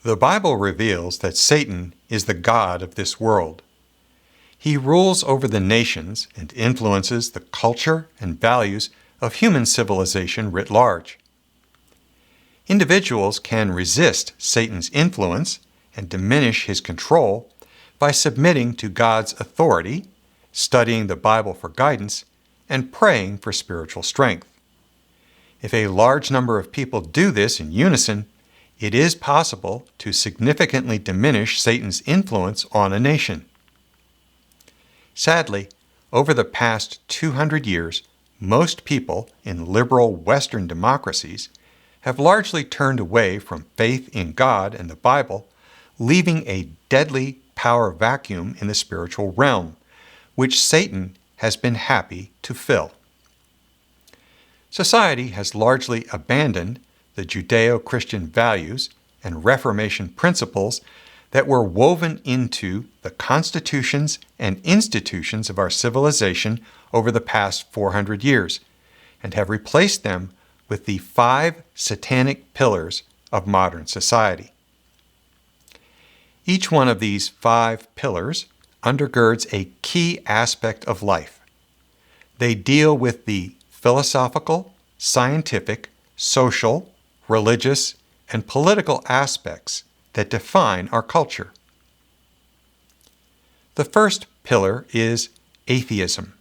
The Bible reveals that Satan is the god of this world. He rules over the nations and influences the culture and values of human civilization writ large. Individuals can resist Satan's influence and diminish his control by submitting to God's authority, studying the Bible for guidance, and praying for spiritual strength. If a large number of people do this in unison, it is possible to significantly diminish Satan's influence on a nation. Sadly, over the past 200 years, most people in liberal Western democracies have largely turned away from faith in God and the Bible, leaving a deadly power vacuum in the spiritual realm, which Satan has been happy to fill. Society has largely abandoned the Judeo-Christian values and Reformation principles that were woven into the constitutions and institutions of our civilization over the past 400 years, and have replaced them with the 5 Satanic pillars of modern society. Each one of these 5 pillars undergirds a key aspect of life. They deal with the philosophical, scientific, social, religious, and political aspects that define our culture. The first pillar is atheism,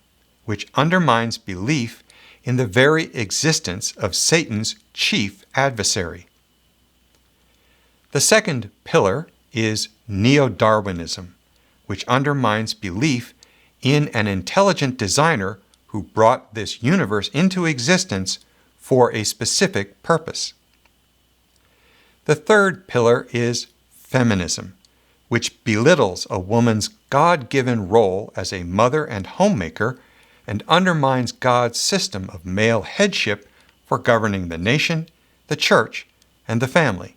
which undermines belief in the very existence of Satan's chief adversary. The second pillar is neo-Darwinism, which undermines belief in an intelligent designer who brought this universe into existence for a specific purpose. The third pillar is feminism, which belittles a woman's God-given role as a mother and homemaker and undermines God's system of male headship for governing the nation, the church, and the family.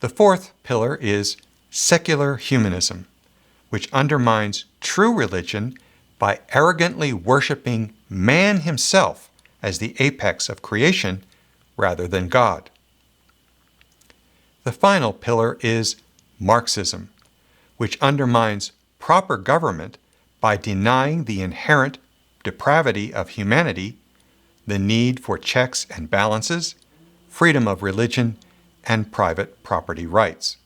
The fourth pillar is secular humanism, which undermines true religion by arrogantly worshiping man himself as the apex of creation rather than God. The final pillar is Marxism, which undermines proper government by denying the inherent depravity of humanity, the need for checks and balances, freedom of religion, and private property rights.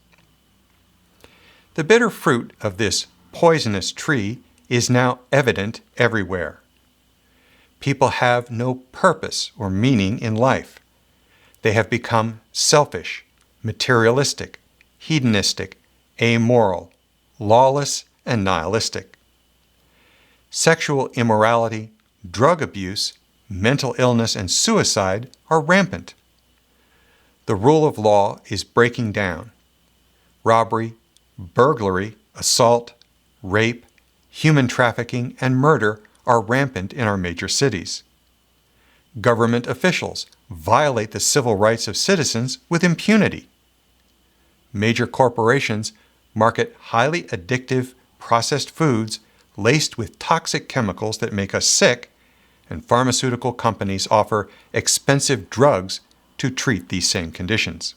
The bitter fruit of this poisonous tree is now evident everywhere. People have no purpose or meaning in life. They have become selfish, materialistic, hedonistic, amoral, lawless, and nihilistic. Sexual immorality, drug abuse, mental illness, and suicide are rampant. The rule of law is breaking down. Robbery, burglary, assault, rape, human trafficking, and murder are rampant in our major cities. Government officials violate the civil rights of citizens with impunity. Major corporations market highly addictive processed foods laced with toxic chemicals that make us sick, and pharmaceutical companies offer expensive drugs to treat these same conditions.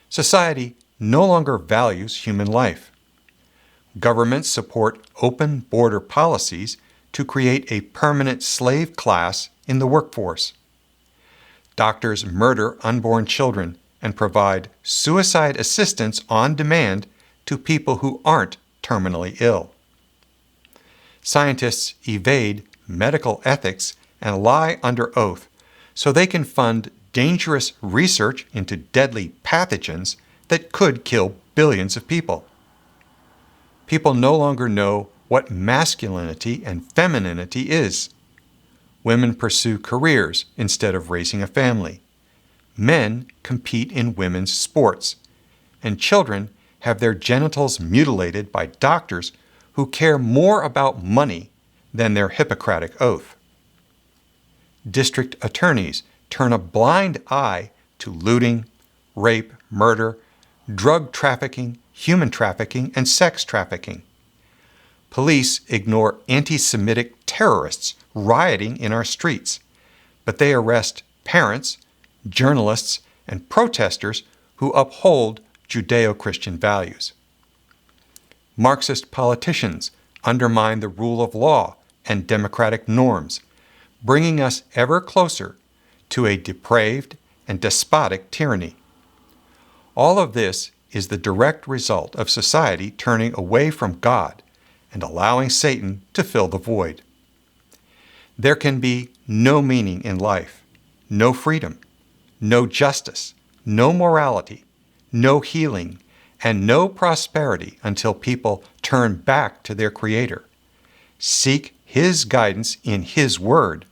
Society no longer values human life. Governments support open border policies to create a permanent slave class in the workforce. Doctors murder unborn children and provide suicide assistance on demand to people who aren't terminally ill. Scientists evade medical ethics and lie under oath so they can fund dangerous research into deadly pathogens that could kill billions of people. People no longer know what masculinity and femininity is. Women pursue careers instead of raising a family. Men compete in women's sports, and children have their genitals mutilated by doctors who care more about money than their Hippocratic oath. District attorneys turn a blind eye to looting, rape, murder, drug trafficking, human trafficking, and sex trafficking. Police ignore anti-Semitic terrorists rioting in our streets, but they arrest parents, journalists, and protesters who uphold Judeo-Christian values. Marxist politicians undermine the rule of law and democratic norms, bringing us ever closer to a depraved and despotic tyranny. All of this is the direct result of society turning away from God and allowing Satan to fill the void. There can be no meaning in life, no freedom, no justice, no morality, no healing, and no prosperity until people turn back to their Creator, seek His guidance in His Word,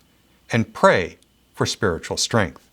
and pray for spiritual strength.